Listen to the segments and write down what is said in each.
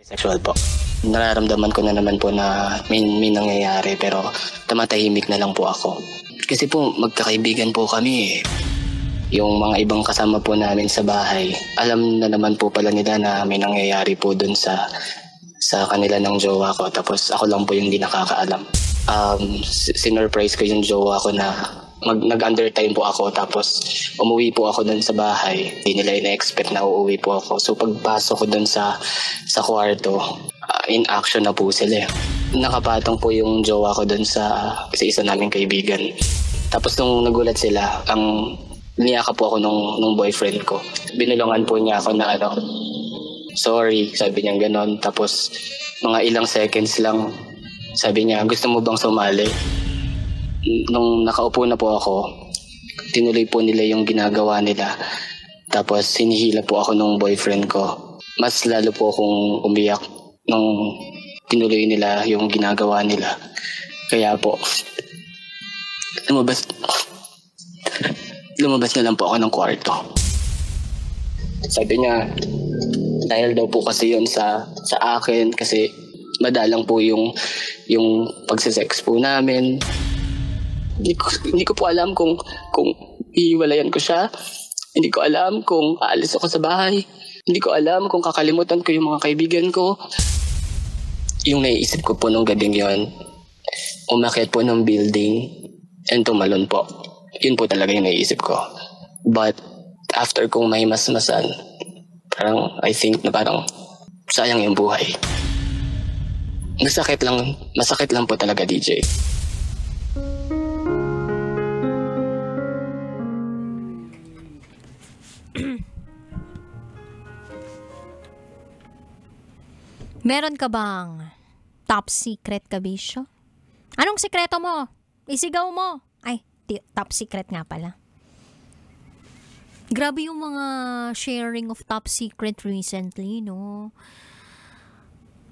Sexual po. Nararamdaman ko na naman po na may nangyayari pero tumatahimik na lang po ako. Kasi po magkakaibigan po kami eh. Yung mga ibang kasama po namin sa bahay, alam na naman po pala nila na may nangyayari po dun sa kanila ng jowa ko. Tapos ako lang po yung di nakakaalam. Sinurprise ko yung jowa ko na nag-undertime po ako, tapos umuwi po ako dun sa bahay. Hindi nila ina-expect na uuwi po ako. So pagpasok ko dun sa kwarto, in action na po sila. Nakapatong po yung jowa ko dun sa isa naming kaibigan. Tapos nung nagulat sila, niyaka po ako nung boyfriend ko. Binulungan po niya ako na sorry, sabi niya ganon. Tapos mga ilang seconds lang, sabi niya, gusto mo bang sumali? Nung nakaupo na po ako, tinuloy po nila yung ginagawa nila. Tapos hinihila po ako nung boyfriend ko. Mas lalo po akong umiyak nung tinuloy nila yung ginagawa nila. Kaya po, lumabas na lang po ako ng kwarto. Sabi niya, dahil daw po kasi yun sa akin, kasi madalang po yung pagsisex po namin. Hindi ko po alam kung iiwalayan ko siya. Hindi ko alam kung aalis ako sa bahay. Hindi ko alam kung kakalimutan ko yung mga kaibigan ko. Yung naiisip ko po nung gabing yon, umakyat po ng building and tumalon po. Yun po talaga yung naiisip ko. But after kong mahimasmasan, parang I think na parang sayang yung buhay. Masakit lang po talaga, DJ. Meron ka bang top secret kabisyo? Anong sikreto mo? Isigaw mo. Ay, top secret nga pala. Grabe yung mga sharing of top secret recently, no?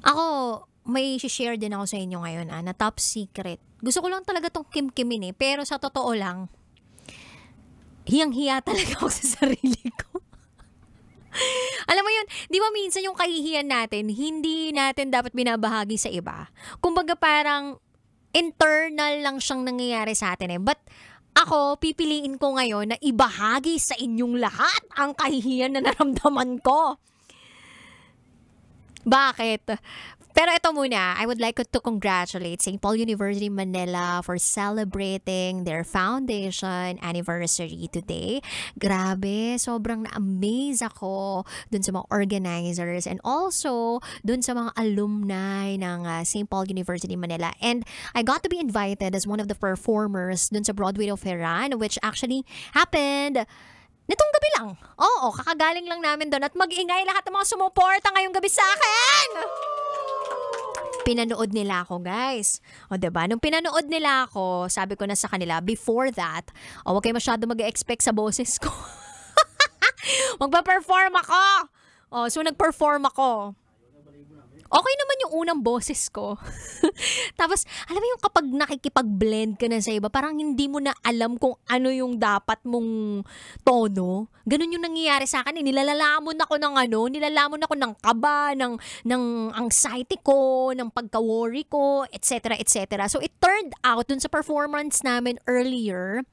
Ako, may share din ako sa inyo ngayon na top secret. Gusto ko lang talaga tong kimkimin eh. Pero sa totoo lang, hiyang-hiya talaga ako sa sarili ko. Alam mo yun, di ba minsan yung kahihiyan natin, hindi natin dapat binabahagi sa iba. Kumbaga parang internal lang siyang nangyayari sa atin eh. But ako, pipiliin ko ngayon na ibahagi sa inyong lahat ang kahihiyan na naramdaman ko. Bakit? Pero ito muna, I would like to congratulate St. Paul University Manila for celebrating their foundation anniversary today. Grabe, sobrang na-amaze ako dun sa mga organizers and also dun sa mga alumni ng St. Paul University Manila. And I got to be invited as one of the performers dun sa Broadway of Ferran, which actually happened nitong gabi lang. Oo, kakagaling lang namin doon at mag-ingay lahat ng mga sumuporta ngayong gabi sa akin. Pinanood nila ako, guys. O, diba? Nung pinanood nila ako, sabi ko na sa kanila, before that, huwag kayo masyado mag-expect sa boses ko. Magpa-perform ako. O, so nag-perform ako. Okay naman yung unang boses ko. Tapos, alam mo yung kapag nakikipag-blend ka na sa iba, parang hindi mo na alam kung ano yung dapat mong tono. Ganun yung nangyayari sa akin. Nilalamon ako ng kaba, ng anxiety ko, ng pagka-worry ko, etc. etc. So, it turned out dun sa performance namin earlier,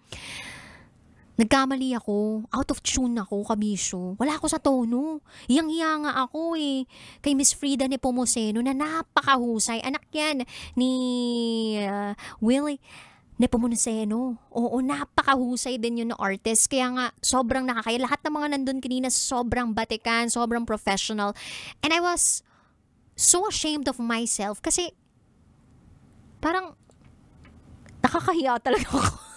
nagkamali ako. Out of tune ako, kabisyo. Wala ako sa tono. Hiyang-hiya nga ako eh. Kay Miss Frida Nepomuceno na napakahusay. Anak yan ni Willie Nepomuceno. Oo, napakahusay din yun na artist. Kaya nga, sobrang nakakaya. Lahat ng mga nandun kanina, sobrang batikan, sobrang professional. And I was so ashamed of myself kasi parang nakakahiya talaga ako.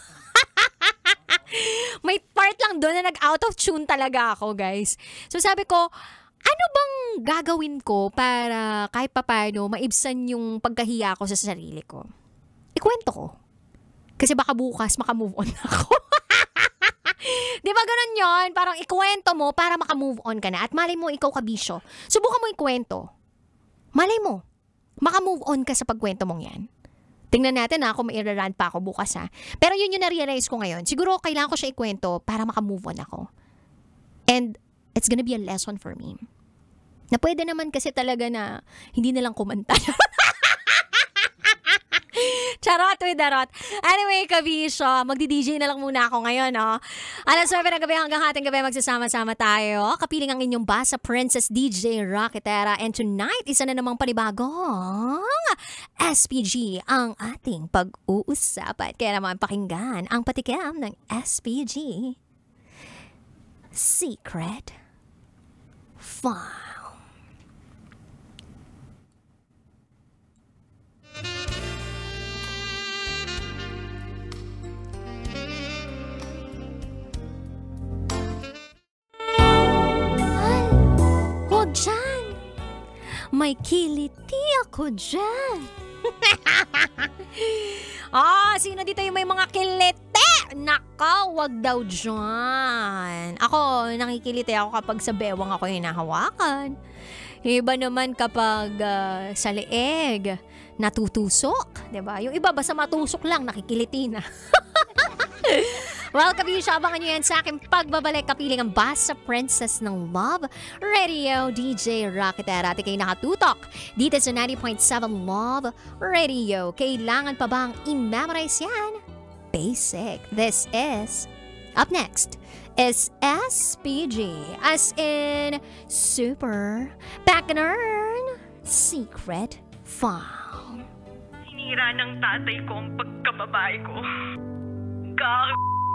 May part lang doon na nag-out of tune talaga ako, guys. So sabi ko, ano bang gagawin ko para kahit papano maibsan yung pagkahiya ko sa sarili ko? Ikwento ko. Kasi baka bukas makamove on ako. Di ba ganun yon? Parang ikwento mo para makamove on ka na. At malay mo ikaw kabisyo. Subukan mo ikwento. Malay mo, makamove on ka sa pagkwento mong yan. Tingnan natin kung mairarant pa ako bukas Pero yun yung na-realize ko ngayon. Siguro kailangan ko siya ikwento para makamove on ako. And it's gonna be a lesson for me. Na pwede naman kasi talaga na hindi na lang kumanta. Charot with darot. Anyway, kabisyo, magdi-DJ na lang muna ako ngayon, no? Alas 9 ng gabi hanggang hating gabi magsasama-sama tayo. Kapiling ang inyong Basa Princess DJ Rocketera. And tonight, isa na namang panibagong SPG ang ating pag-uusapan. Kaya naman pakinggan ang patikim ng SPG. Secret File. Huwag dyan! May kiliti ako dyan! Sino dito yung may mga kiliti? Naka, wag daw dyan. Ako, nakikiliti ako kapag sa bewang ako hinahawakan. Iba naman kapag sa leeg, natutusok. Diba? Yung iba basta matusok lang, nakikiliti na. Well, kabisyo, abangan nyo yan sa aking pagbabalik. Kapiling ang Basa Princess ng Love Radio, DJ Rocketera. At ikay nakatutok dito sa 90.7 Love Radio. Kailangan pa bang i-memorize yan? Basic. This is, up next, is SPG. As in, Super Backnern Secret File. Sinira ng tatay ko ang pagkababae ko.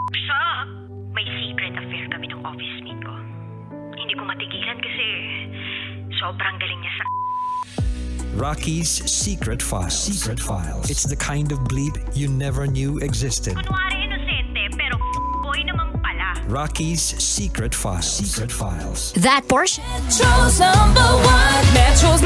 Siya. May secret affair kami ng office mate ko. Hindi ko matigilan kasi sobrang galing niya sa... Rocky's Secret Files. Secret Files. It's the kind of bleep you never knew existed. Kunwari inosente pero boy naman pala. Rocky's Secret Files. Secret Files. That portion. Metro's #1. Metro's